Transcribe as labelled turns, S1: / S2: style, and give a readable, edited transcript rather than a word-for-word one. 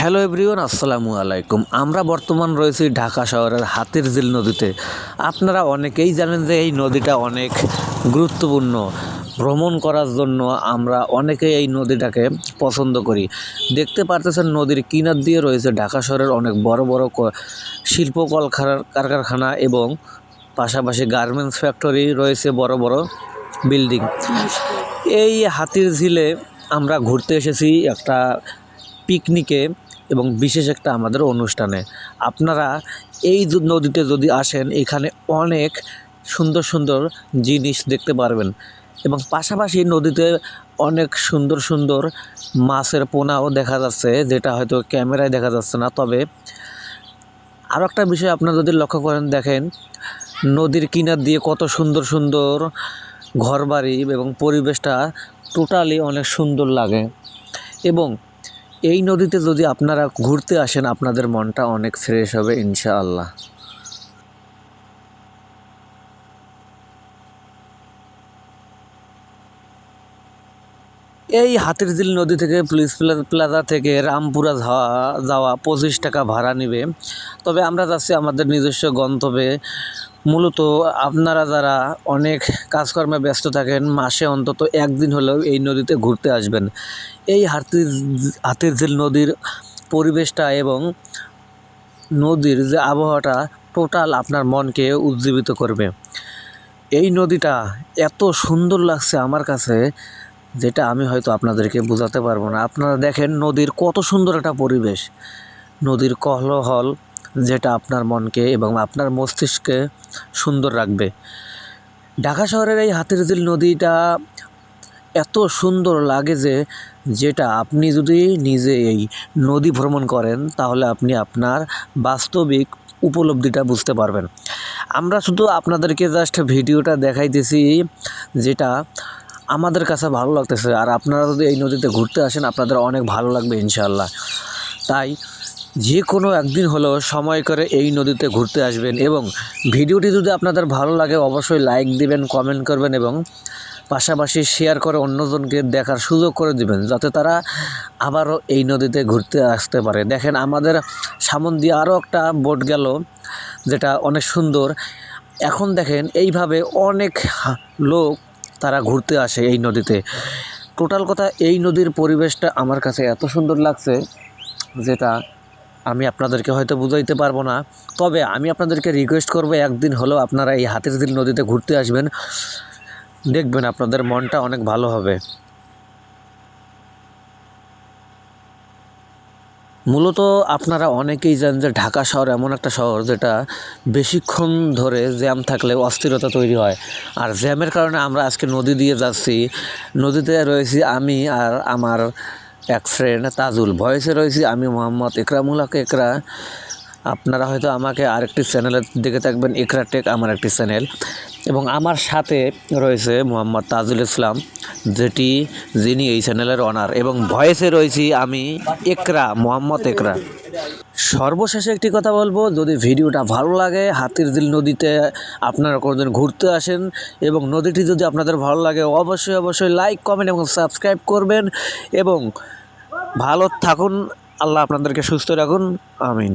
S1: Hello everyone, আসসালামু আলাইকুম। আমরা বর্তমান রয়েছি ঢাকা শহরের হাতিরঝিল নদীতে। আপনারা অনেকেই জানেন যে এই নদীটা অনেক গুরুত্বপূর্ণ। ভ্রমণ করার জন্য আমরা অনেকেই এই নদীটাকে পছন্দ করি। দেখতে পারতেছেন নদীর কিনার দিয়ে রয়েছে ঢাকা শহরের অনেক বড় বড় শিল্প কারখানা এবং পাশাপাশি গার্মেন্টস ফ্যাক্টরি রয়েছে, বড় বড় বিল্ডিং। এই হাতিরঝিলে আমরা ঘুরতে এসেছি একটা পিকনিকে এবং বিশেষ একটা আমাদের অনুষ্ঠানে। আপনারা এই নদীতে যদি আসেন, এখানে অনেক সুন্দর সুন্দর জিনিস দেখতে পারবেন এবং পাশাপাশি নদীতে অনেক সুন্দর সুন্দর মাছের পোনাও দেখা যাচ্ছে, যেটা হয়তো ক্যামেরায় দেখা যাচ্ছে না। তবে আরও একটা বিষয় আপনারা যদি লক্ষ্য করেন, দেখেন নদীর কিনার দিয়ে কত সুন্দর সুন্দর ঘরবাড়ি এবং পরিবেশটা টোটালি অনেক সুন্দর লাগে। এবং এই নদীতে যদি আপনারা ঘুরতে আসেন, আপনাদের মনটা অনেক ফ্রেশ হবে ইনশাআল্লাহ। এই হাতিরঝিল নদী থেকে পুলিশ প্লাজা থেকে রামপুরা যাওয়া 25 টাকা ভাড়া নেবে। তবে আমরা যাচ্ছি আমাদের নিজস্ব গন্তব্যে। মূলত আপনারা যারা অনেক কাজকর্মে ব্যস্ত থাকেন, মাসে অন্তত একদিন হলেও এই নদীতে ঘুরতে আসবেন। এই হাতিরঝিল নদীর পরিবেশটা এবং নদীর যে আবহাওয়াটা টোটাল আপনার মনকে উজ্জীবিত করবে। এই নদীটা এত সুন্দর লাগছে আমার কাছে, যেটা আমি হয়তো আপনাদেরকে বোঝাতে পারবো না। আপনারা দেখেন নদীর কত সুন্দর একটা পরিবেশ, নদীর কোলাহল, যেটা আপনার মনকে এবং আপনার মস্তিষ্কে সুন্দর রাখবে। ঢাকা শহরের এই হাতিরঝিল নদীটা এত সুন্দর লাগে যেটা আপনি যদি নিজে এই নদী ভ্রমণ করেন, তাহলে আপনি আপনার বাস্তবিক উপলব্ধিটা বুঝতে পারবেন। আমরা শুধু আপনাদেরকে জাস্ট ভিডিওটা দেখাইতেছি, যেটা আমাদের কাছে ভালো লাগতেছে। আর আপনারা যদি এই নদীতে ঘুরতে আসেন, আপনাদের অনেক ভালো লাগবে ইনশাআল্লাহ। তাই যে কোনো একদিন হলেও সময় করে এই নদীতে ঘুরতে আসবেন এবং ভিডিওটি যদি আপনাদের ভালো লাগে অবশ্যই লাইক দিবেন, কমেন্ট করবেন এবং পাশাপাশি শেয়ার করে অন্যজনকে দেখার সুযোগ করে দিবেন, যাতে তারা আবারও এই নদীতে ঘুরতে আসতে পারে। দেখেন আমাদের সামন দিয়ে আরও একটা বোট গেল, যেটা অনেক সুন্দর। এখন দেখেন এইভাবে অনেক লোক তারা ঘুরতে আসে এই নদীতে। টোটাল কথা, এই নদীর পরিবেশটা আমার কাছে এত সুন্দর লাগছে, যেটা আমি আপনাদেরকে হয়তো বুঝাইতে পারবো না। তবে আমি আপনাদেরকে রিকোয়েস্ট করব, একদিন হলেও আপনারা এই হাতিরঝিল নদীতে ঘুরতে আসবেন। দেখবেন আপনাদের মনটা অনেক ভালো হবে। মূলত আপনারা অনেকেই জানেন যে ঢাকা শহর এমন একটা শহর, যেটা বেশিক্ষণ ধরে জ্যাম থাকলে অস্থিরতা তৈরি হয়। আর জ্যামের কারণে আমরা আজকে নদী দিয়ে যাচ্ছি। নদীতে রয়েছি আমি আর আমার এক ফ্রেন্ড তাজুল, ভয়েসে রয়েছি আমি মোহাম্মদ ইকরামুল হক ইকরা। আপনারা হয়তো আমাকে আরেকটি চ্যানেলের দেখে থাকবেন, ইকরা টেক আমার একটি চ্যানেল। এবং আমার সাথে রয়েছে মোহাম্মদ তাজুল ইসলাম, যিনি এই চ্যানেলের অনার। এবং ভয়েসে রয়েছি আমি ইকরা, মোহাম্মদ ইকরা। সর্বশেষে একটি কথা বলবো, যদি ভিডিওটা ভালো লাগে, হাতিরঝিল নদীতে আপনারা কোনোদিন ঘুরতে আসেন এবং নদীটি যদি আপনাদের ভালো লাগে, অবশ্যই অবশ্যই লাইক, কমেন্ট এবং সাবস্ক্রাইব করবেন। এবং ভালো থাকুন, আল্লাহ আপনাদেরকে সুস্থ রাখুন, আমিন।